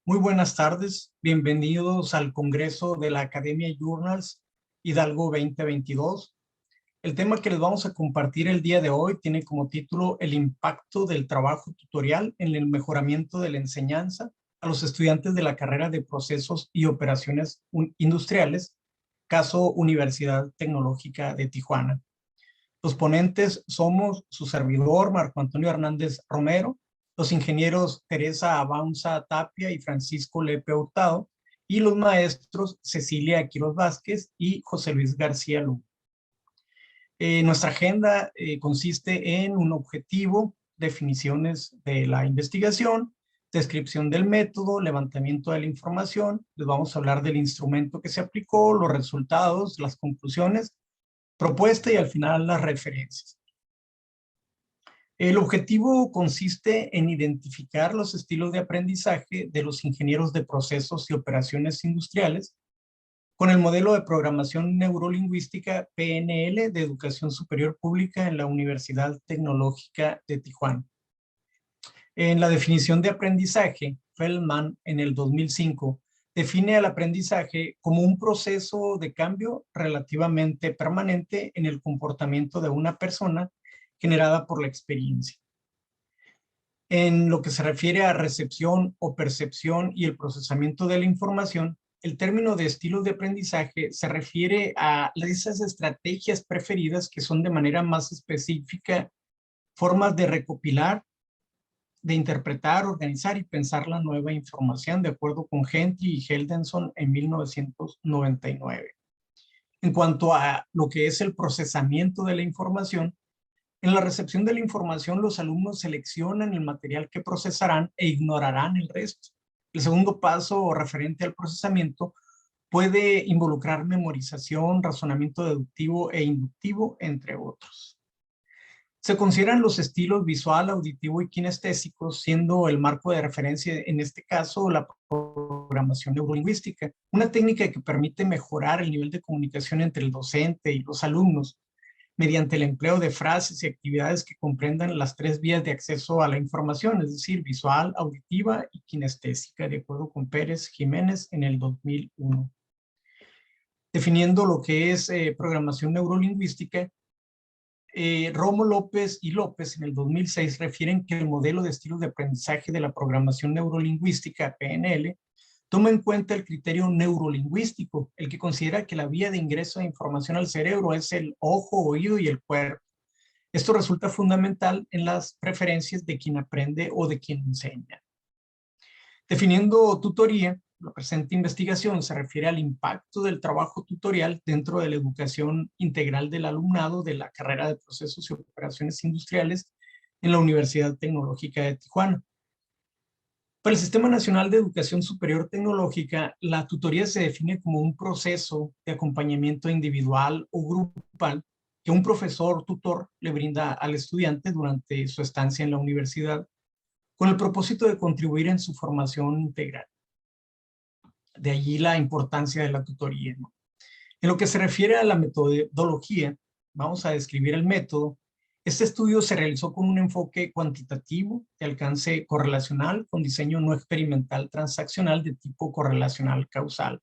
Muy buenas tardes, bienvenidos al Congreso de la Academia Journals Hidalgo 2022. El tema que les vamos a compartir el día de hoy tiene como título El impacto del trabajo tutorial en el mejoramiento de la enseñanza a los estudiantes de la carrera de Procesos y Operaciones Industriales, caso Universidad Tecnológica de Tijuana. Los ponentes somos su servidor, Marco Antonio Hernández Romero, los ingenieros Teresa Abaunza Tapia y Francisco Lepe Hurtado, y los maestros Cecilia Quiroz Vázquez y José Luis García Lugo. Nuestra agenda consiste en un objetivo, definiciones de la investigación, descripción del método, levantamiento de la información, les vamos a hablar del instrumento que se aplicó, los resultados, las conclusiones, propuesta y al final las referencias. El objetivo consiste en identificar los estilos de aprendizaje de los ingenieros de procesos y operaciones industriales con el modelo de programación neurolingüística PNL de Educación Superior Pública en la Universidad Tecnológica de Tijuana. En la definición de aprendizaje, Feldman en el 2005 define al aprendizaje como un proceso de cambio relativamente permanente en el comportamiento de una persona generada por la experiencia. En lo que se refiere a recepción o percepción y el procesamiento de la información, el término de estilos de aprendizaje se refiere a esas estrategias preferidas que son de manera más específica formas de recopilar, de interpretar, organizar y pensar la nueva información, de acuerdo con Gentry y Heldenson en 1999. En cuanto a lo que es el procesamiento de la información, en la recepción de la información, los alumnos seleccionan el material que procesarán e ignorarán el resto. El segundo paso, referente al procesamiento, puede involucrar memorización, razonamiento deductivo e inductivo, entre otros. Se consideran los estilos visual, auditivo y kinestésico, siendo el marco de referencia, en este caso, la programación neurolingüística, una técnica que permite mejorar el nivel de comunicación entre el docente y los alumnos, mediante el empleo de frases y actividades que comprendan las tres vías de acceso a la información, es decir, visual, auditiva y kinestésica, de acuerdo con Pérez Jiménez en el 2001. Definiendo lo que es programación neurolingüística, Romo López y López en el 2006 refieren que el modelo de estilos de aprendizaje de la programación neurolingüística, PNL, toma en cuenta el criterio neurolingüístico, el que considera que la vía de ingreso de información al cerebro es el ojo, oído y el cuerpo. Esto resulta fundamental en las preferencias de quien aprende o de quien enseña. Definiendo tutoría, la presente investigación se refiere al impacto del trabajo tutorial dentro de la educación integral del alumnado de la carrera de Procesos y Operaciones Industriales en la Universidad Tecnológica de Tijuana. Para el Sistema Nacional de Educación Superior Tecnológica, la tutoría se define como un proceso de acompañamiento individual o grupal que un profesor tutor le brinda al estudiante durante su estancia en la universidad, con el propósito de contribuir en su formación integral. De allí la importancia de la tutoría, ¿no? En lo que se refiere a la metodología, vamos a describir el método. Este estudio se realizó con un enfoque cuantitativo de alcance correlacional con diseño no experimental transaccional de tipo correlacional causal.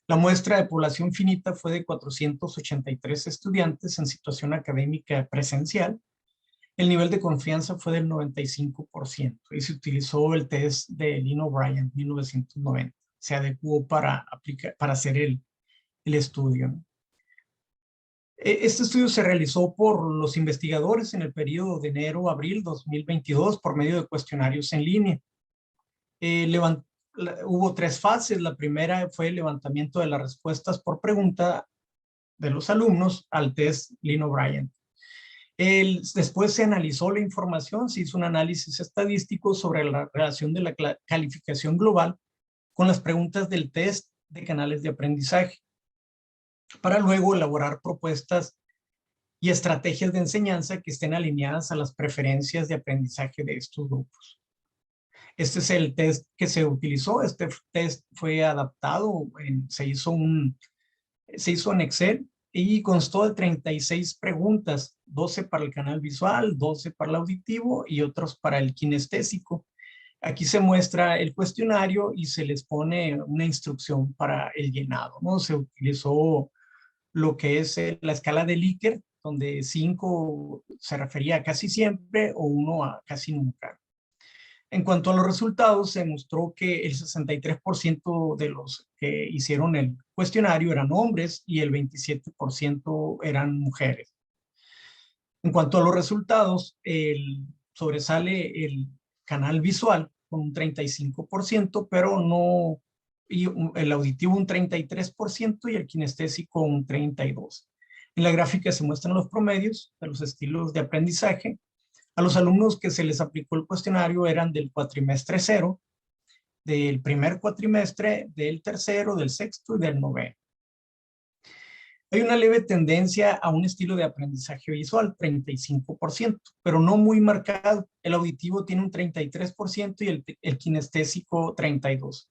La muestra de población finita fue de 483 estudiantes en situación académica presencial. El nivel de confianza fue del 95% y se utilizó el test de Lynn O'Brien 1990. Se adecuó para hacer el estudio, ¿no? Este estudio se realizó por los investigadores en el periodo de enero a abril 2022 por medio de cuestionarios en línea. Hubo tres fases. La primera fue el levantamiento de las respuestas por pregunta de los alumnos al test Lynn O'Brien. Después se analizó la información, se hizo un análisis estadístico sobre la relación de la calificación global con las preguntas del test de canales de aprendizaje, para luego elaborar propuestas y estrategias de enseñanza que estén alineadas a las preferencias de aprendizaje de estos grupos. Este es el test que se utilizó. Este test fue adaptado, se hizo en Excel y constó de 36 preguntas, 12 para el canal visual, 12 para el auditivo y otros para el kinestésico. Aquí se muestra el cuestionario y se les pone una instrucción para el llenado, ¿no? Se utilizó lo que es la escala de Likert, donde 5 se refería a casi siempre o 1 a casi nunca. En cuanto a los resultados, se mostró que el 63% de los que hicieron el cuestionario eran hombres y el 27% eran mujeres. En cuanto a los resultados, sobresale el canal visual con un 35%, pero no, y el auditivo un 33% y el kinestésico un 32%. En la gráfica se muestran los promedios de los estilos de aprendizaje. A los alumnos que se les aplicó el cuestionario eran del cuatrimestre 0, del primer cuatrimestre, del tercero, del sexto y del noveno. Hay una leve tendencia a un estilo de aprendizaje visual, 35%, pero no muy marcado. El auditivo tiene un 33% y el kinestésico 32%.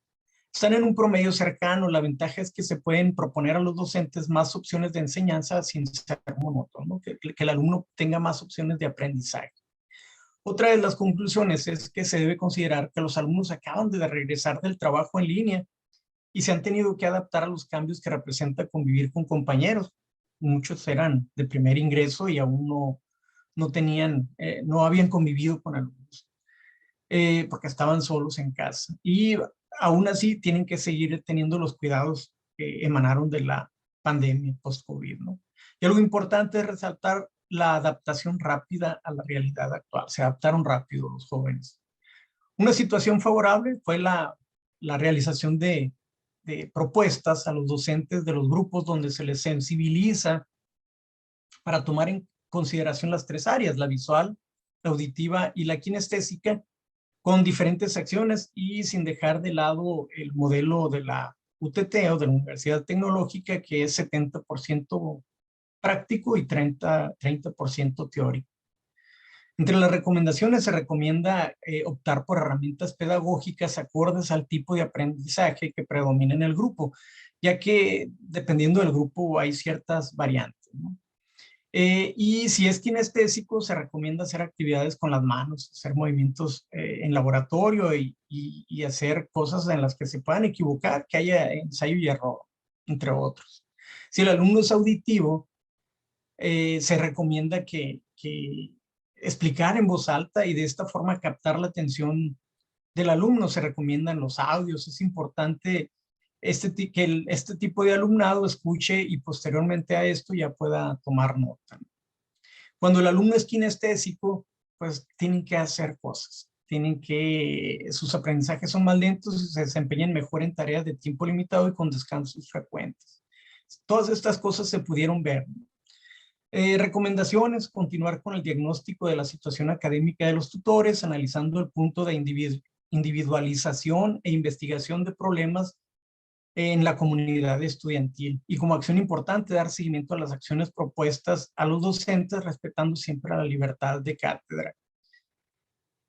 Están en un promedio cercano. La ventaja es que se pueden proponer a los docentes más opciones de enseñanza sin ser monótono, ¿no? Que el alumno tenga más opciones de aprendizaje. Otra de las conclusiones es que se debe considerar que los alumnos acaban de regresar del trabajo en línea y se han tenido que adaptar a los cambios que representa convivir con compañeros. Muchos eran de primer ingreso y aún no tenían, no habían convivido con alumnos, porque estaban solos en casa. Y aún así tienen que seguir teniendo los cuidados que emanaron de la pandemia post-COVID, ¿no? Y algo importante es resaltar la adaptación rápida a la realidad actual. Se adaptaron rápido los jóvenes. Una situación favorable fue la realización de propuestas a los docentes de los grupos donde se les sensibiliza para tomar en consideración las 3 áreas, la visual, la auditiva y la kinestésica, con diferentes acciones y sin dejar de lado el modelo de la UTT o de la Universidad Tecnológica, que es 70% práctico y 30% teórico. Entre las recomendaciones se recomienda optar por herramientas pedagógicas acordes al tipo de aprendizaje que predomina en el grupo, ya que dependiendo del grupo hay ciertas variantes, ¿no? Y si es kinestésico, se recomienda hacer actividades con las manos, hacer movimientos en laboratorio y hacer cosas en las que se puedan equivocar, que haya ensayo y error, entre otros. Si el alumno es auditivo, se recomienda que explicar en voz alta y de esta forma captar la atención del alumno. Se recomiendan los audios. Es importante que este tipo de alumnado escuche y posteriormente a esto ya pueda tomar nota. Cuando el alumno es kinestésico, pues tienen que hacer cosas. Sus aprendizajes son más lentos y se desempeñan mejor en tareas de tiempo limitado y con descansos frecuentes. Todas estas cosas se pudieron ver. Recomendaciones: continuar con el diagnóstico de la situación académica de los tutores, analizando el punto de individualización e investigación de problemas en la comunidad estudiantil. Y como acción importante, dar seguimiento a las acciones propuestas a los docentes, respetando siempre la libertad de cátedra.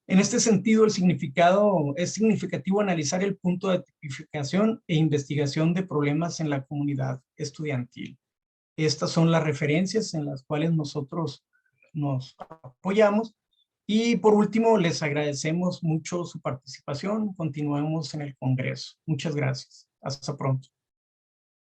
En este sentido, es significativo analizar el punto de tipificación e investigación de problemas en la comunidad estudiantil. Estas son las referencias en las cuales nosotros nos apoyamos. Y por último, les agradecemos mucho su participación. Continuemos en el Congreso. Muchas gracias. Hasta pronto.